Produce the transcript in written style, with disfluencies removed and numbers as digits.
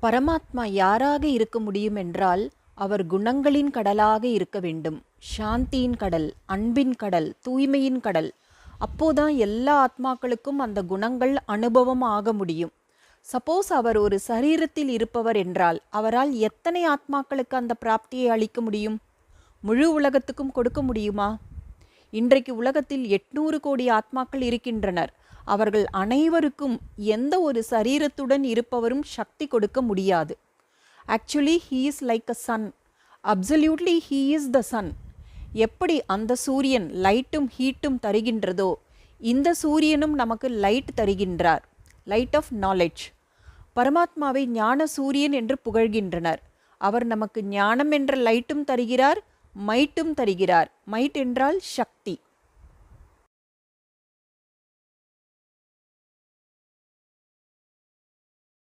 பரமாத்மா யாராக இருக்க முடியும் என்றால் அவர் குணங்களின் கடலாக இருக்க வேண்டும். சாந்தியின் கடல், அன்பின் கடல், தூய்மையின் கடல். அப்போதான் எல்லா ஆத்மாக்களுக்கும் அந்த குணங்கள் அனுபவம் ஆக முடியும். சப்போஸ் அவர் ஒரு சரீரத்தில் இருப்பவர் என்றால் அவரால் எத்தனை ஆத்மாக்களுக்கு அந்த பிராப்தியை அளிக்க முடியும்? முழு உலகத்துக்கும் கொடுக்க முடியுமா? இன்றைக்கு உலகத்தில் 800 கோடி ஆத்மாக்கள் இருக்கின்றனர். அவர்கள் அனைவருக்கும் எந்த ஒரு சரீரத்துடன் இருப்பவரும் சக்தி கொடுக்க முடியாது. Actually he is like a sun. Absolutely he is the sun. எப்படி அந்த சூரியன் லைட்டும் ஹீட்டும் தருகின்றதோ இந்த சூரியனும் நமக்கு லைட் தருகின்றார். Light of knowledge. பரமாத்மாவை ஞான சூரியன் என்று புகழ்கின்றனர். அவர் நமக்கு ஞானம் என்ற லைட்டும் தருகிறார், மைட்டும் தருகிறார். மைட் என்றால் சக்தி.